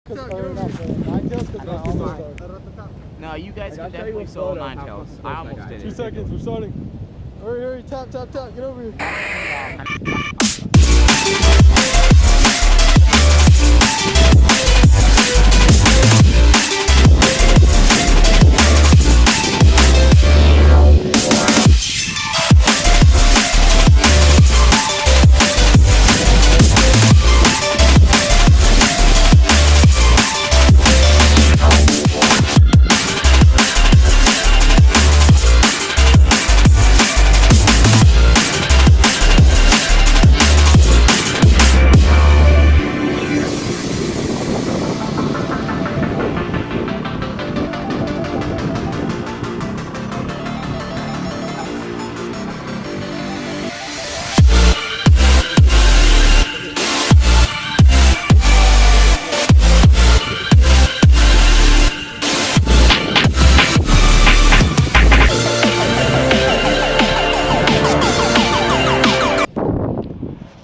No, you guys can definitely solo Ninetales. I almost did it. 2 seconds, we're starting. Hurry, hurry, tap, tap, tap, get over here.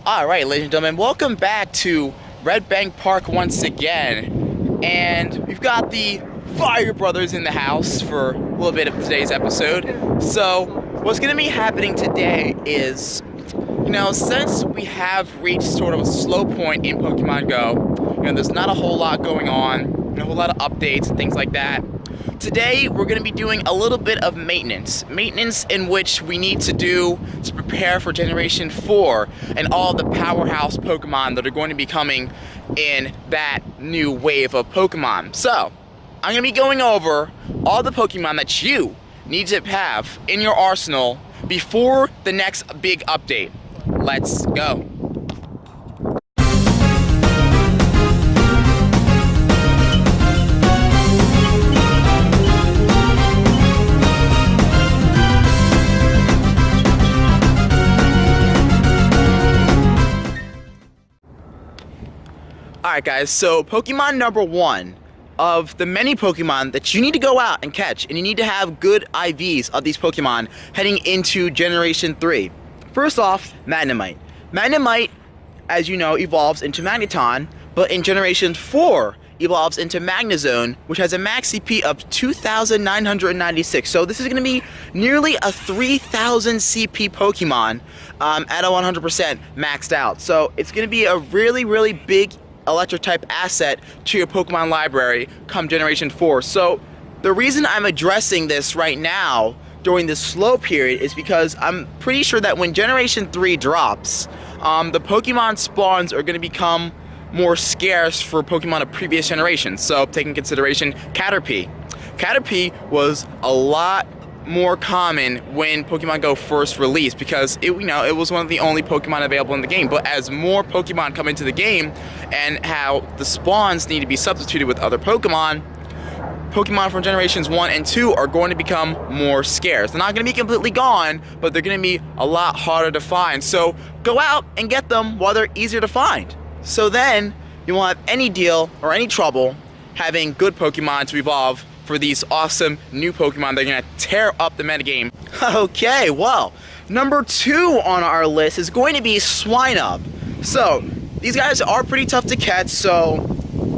Alright, ladies and gentlemen, welcome back to Red Bank Park once again. And we've got the Fire Brothers in the house for a little bit of today's episode. So, what's going to be happening today is, you know, since we have reached sort of a slow point in Pokemon Go, you know, there's not a whole lot going on, a whole lot of updates and things like that. Today, we're going to be doing a little bit of maintenance. Maintenance in which we need to do to prepare for Generation 4 and all the powerhouse Pokemon that are going to be coming in that new wave of Pokemon. So, I'm going to be going over all the Pokemon that you need to have in your arsenal before the next big update. Let's go. Alright guys, so Pokemon number 1 of the many Pokemon that you need to go out and catch, and you need to have good IVs of these Pokemon heading into Generation 3. First off, Magnemite. Magnemite, as you know, evolves into Magneton, but in Generation 4 evolves into Magnezone, which has a max CP of 2,996. So this is going to be nearly a 3,000 CP Pokemon at a 100% maxed out. So it's going to be a really, really big electric type asset to your Pokemon library come Generation 4. So the reason I'm addressing this right now during this slow period is because I'm pretty sure that when Generation 3 drops, the Pokemon spawns are going to become more scarce for Pokemon of previous generations. So take in consideration Caterpie. Caterpie was a lot more common when Pokemon Go first released because it was one of the only Pokemon available in the game. But as more Pokemon come into the game and how the spawns need to be substituted with other Pokemon from generations 1 and 2 are going to become more scarce. They're not going to be completely gone, but they're going to be a lot harder to find. So go out and get them while they're easier to find. So then you won't have any deal or any trouble having good Pokemon to evolve for these awesome new Pokemon that are going to tear up the metagame. Okay, well, number 2 on our list is going to be Swinub. So, these guys are pretty tough to catch, so,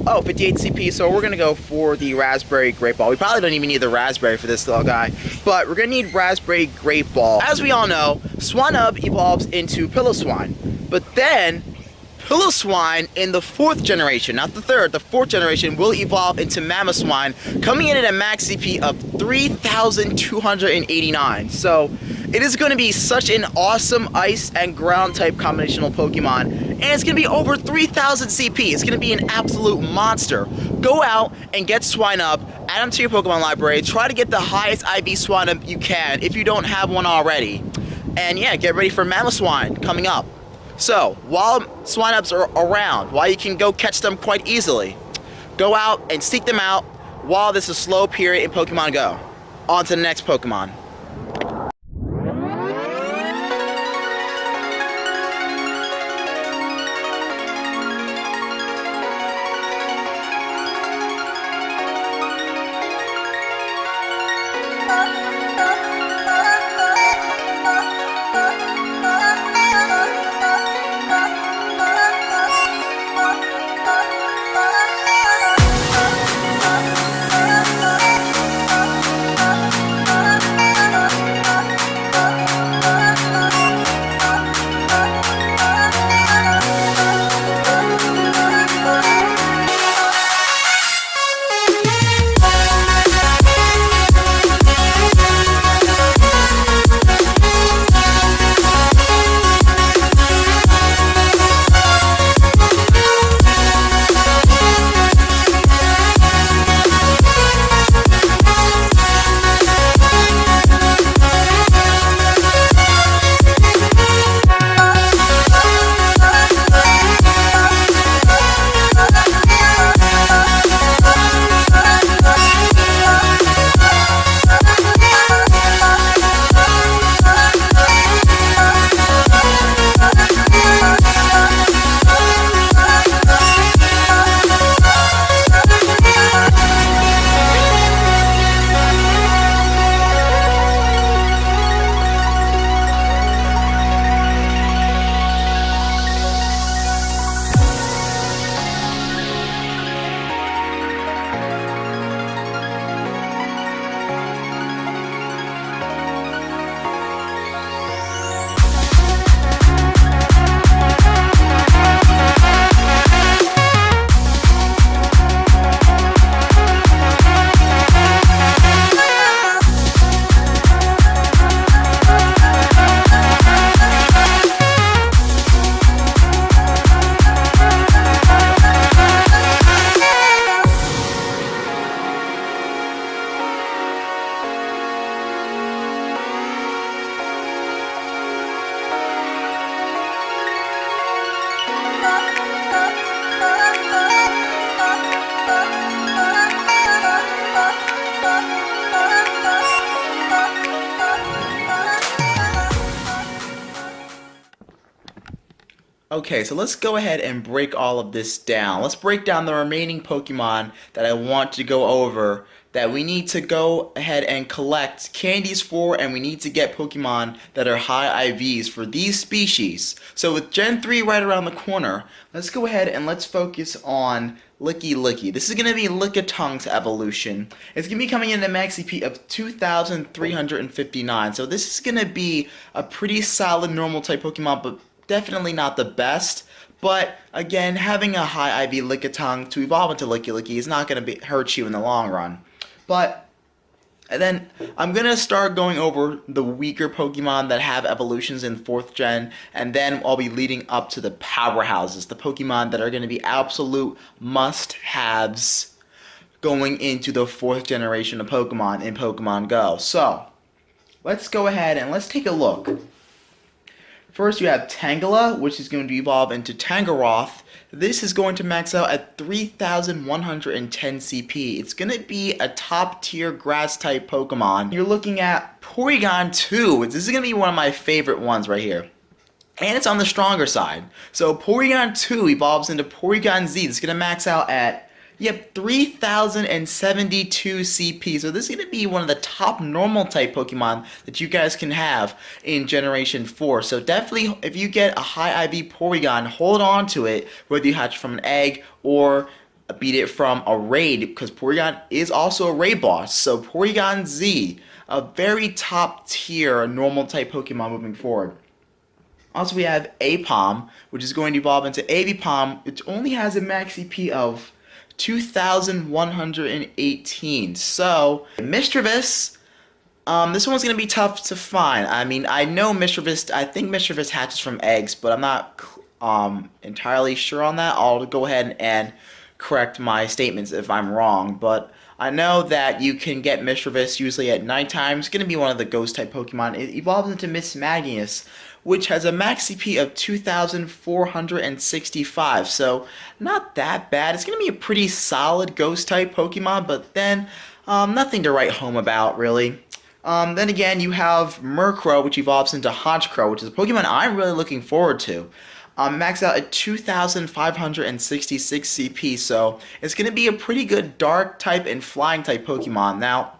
58 CP, so we're going to go for the Raspberry Great Ball. We probably don't even need the Raspberry for this little guy, but we're going to need Raspberry Great Ball. As we all know, Swinub evolves into Piloswine, but then Piloswine in the 4th generation, not the 3rd, the 4th generation will evolve into Mamoswine, coming in at a max CP of 3,289. So it is going to be such an awesome ice and ground type combinational Pokemon, and it's going to be over 3,000 CP. It's going to be an absolute monster. Go out and get Swinub, add them to your Pokemon library, try to get the highest IV Swinub you can if you don't have one already. And yeah, get ready for Mamoswine coming up. So, while Swinubs are around, while you can go catch them quite easily, go out and seek them out while this is a slow period in Pokemon Go. On to the next Pokemon. Okay, so let's go ahead and break all of this down. Let's break down the remaining Pokemon that I want to go over that we need to go ahead and collect candies for, and we need to get Pokemon that are high IVs for these species. So with Gen 3 right around the corner, let's go ahead and let's focus on Licky Licky. This is going to be Lickitung's evolution. It's going to be coming in at an MaxCP of 2,359. So this is going to be a pretty solid normal type Pokemon, but definitely not the best. But again, having a high IV Lickitung to evolve into Licky Licky is not going to hurt you in the long run. But and then I'm going to start going over the weaker Pokemon that have evolutions in 4th gen, and then I'll be leading up to the powerhouses, the Pokemon that are going to be absolute must-haves going into the 4th generation of Pokemon in Pokemon Go. So, let's go ahead and let's take a look. First, you have Tangela, which is going to evolve into Tangaroth. This is going to max out at 3,110 CP. It's going to be a top-tier grass-type Pokemon. You're looking at Porygon 2. This is going to be one of my favorite ones right here. And it's on the stronger side. So Porygon 2 evolves into Porygon Z. It's going to max out at 3,072 CP. So this is going to be one of the top normal type Pokemon that you guys can have in Generation 4. So definitely, if you get a high IV Porygon, hold on to it, whether you hatch from an egg or beat it from a raid, because Porygon is also a raid boss. So Porygon Z, a very top tier normal type Pokemon moving forward. Also, we have Apom, which is going to evolve into Avipom, which only has a max CP of 2,118. So, Mischievous, this one's going to be tough to find. I mean, I know Mischievous, I think Mischievous hatches from eggs, but I'm not entirely sure on that. I'll go ahead and correct my statements if I'm wrong, but I know that you can get Mischievous usually at nighttime. It's going to be one of the ghost-type Pokemon. It evolves into Miss Magnus, which has a max CP of 2,465, so not that bad. It's going to be a pretty solid ghost-type Pokemon, but then nothing to write home about, really. Then again, you have Murkrow, which evolves into Honchkrow, which is a Pokemon I'm really looking forward to. Max out at 2,566 CP, so it's going to be a pretty good Dark-type and Flying-type Pokemon. Now,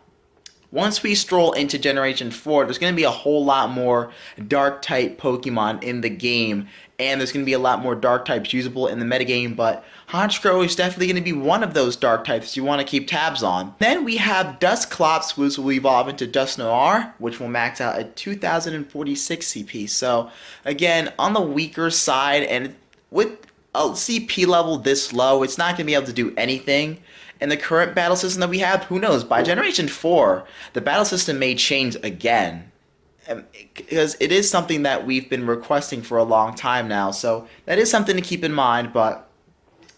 once we stroll into Generation 4, there's going to be a whole lot more Dark-type Pokemon in the game, and there's going to be a lot more Dark-types usable in the metagame, but Honchkrow is definitely going to be one of those Dark-types you want to keep tabs on. Then we have Dusclops, which will evolve into Dusknoir, which will max out at 2,046 CP. So, again, on the weaker side, and with a CP level this low, it's not going to be able to do anything. In the current battle system that we have, who knows, by Generation 4, the battle system may change again. Because it is something that we've been requesting for a long time now, so that is something to keep in mind, but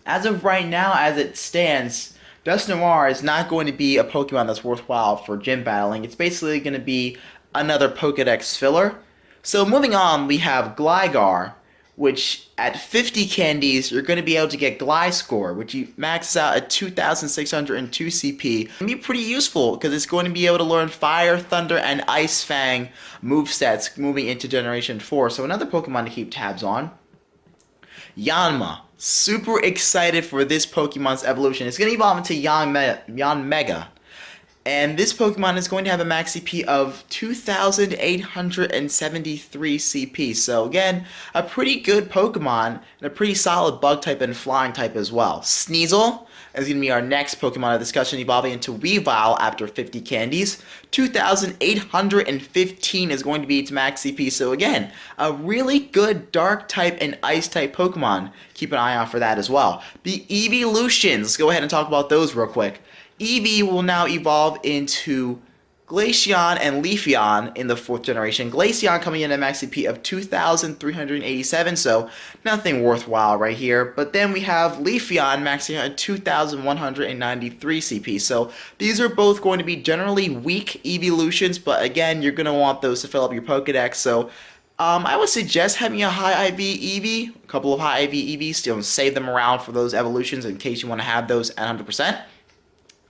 as of right now, as it stands, Dusknoir is not going to be a Pokemon that's worthwhile for gym battling. It's basically going to be another Pokedex filler. So moving on, we have Gligar, which at 50 candies, you're going to be able to get Gliscor, which maxes out at 2,602 CP. It's going to be pretty useful because it's going to be able to learn Fire, Thunder, and Ice Fang movesets moving into Generation 4. So another Pokemon to keep tabs on. Yanma. Super excited for this Pokemon's evolution. It's going to evolve into Yanmega. And this Pokemon is going to have a max CP of 2,873 CP. So again, a pretty good Pokemon and a pretty solid bug type and flying type as well. Sneasel is going to be our next Pokemon of discussion, evolving into Weavile after 50 candies. 2,815 is going to be its max CP. So again, a really good dark type and ice type Pokemon. Keep an eye out for that as well. The Evolutions, let's go ahead and talk about those real quick. Eevee will now evolve into Glaceon and Leafeon in the 4th generation. Glaceon coming in at max CP of 2,387, so nothing worthwhile right here. But then we have Leafeon maxing out at 2,193 CP. So these are both going to be generally weak evolutions, but again, you're going to want those to fill up your Pokedex. So I would suggest having a high IV Eevee, a couple of high IV Eevees, save them around for those evolutions in case you want to have those at 100%.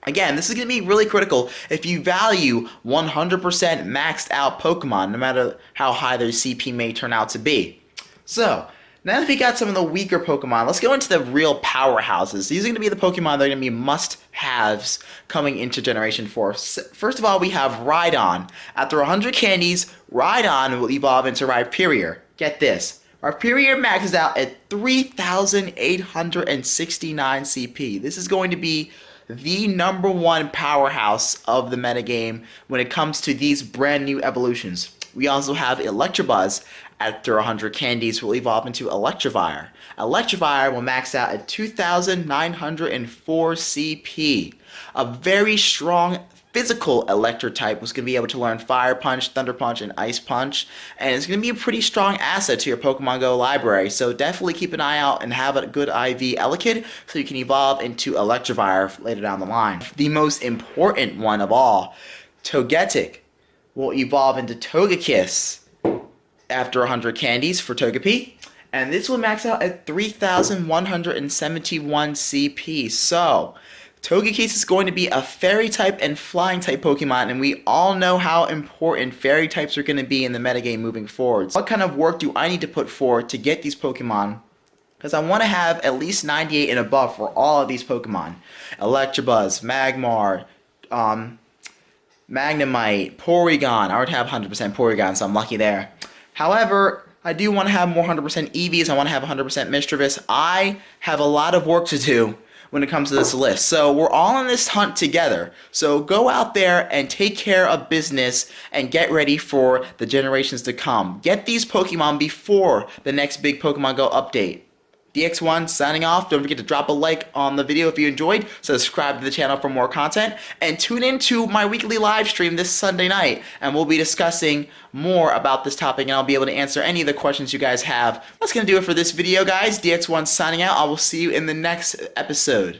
Again, this is going to be really critical if you value 100% maxed out Pokemon, no matter how high their CP may turn out to be. So, Now that we got some of the weaker Pokemon, let's go into the real powerhouses. These are going to be the Pokemon that are going to be must-haves coming into Generation 4. First of all, we have Rhydon. After 100 candies, Rhydon will evolve into Rhyperior. Get this. Rhyperior maxes out at 3,869 CP. This is going to be the #1 powerhouse of the metagame when it comes to these brand new evolutions. We also have Electabuzz. After 100 candies will evolve into Electivire. Electivire will max out at 2,904 CP. A very strong physical Electro type was going to be able to learn Fire Punch, Thunder Punch, and Ice Punch, and it's going to be a pretty strong asset to your Pokemon Go library, so definitely keep an eye out and have a good IV Elekid so you can evolve into Electivire later down the line. The most important one of all, Togetic, will evolve into Togekiss after 100 candies for Togepi, and this will max out at 3,171 CP. So, Togekiss is going to be a Fairy type and Flying type Pokemon, and we all know how important Fairy types are going to be in the metagame moving forward. So what kind of work do I need to put forward to get these Pokemon? Because I want to have at least 98 and above for all of these Pokemon. Electabuzz, Magmar, Magnemite, Porygon. I already have 100% Porygon, so I'm lucky there. However, I do want to have more 100% Eevees. I want to have 100% Mischievous. I have a lot of work to do when it comes to this list. So we're all in this hunt together. So go out there and take care of business and get ready for the generations to come. Get these Pokemon before the next big Pokemon Go update. DX1 signing off. Don't forget to drop a like on the video if you enjoyed. Subscribe to the channel for more content. And tune in to my weekly live stream this Sunday night. And we'll be discussing more about this topic. And I'll be able to answer any of the questions you guys have. That's going to do it for this video, guys. DX1 signing out. I will see you in the next episode.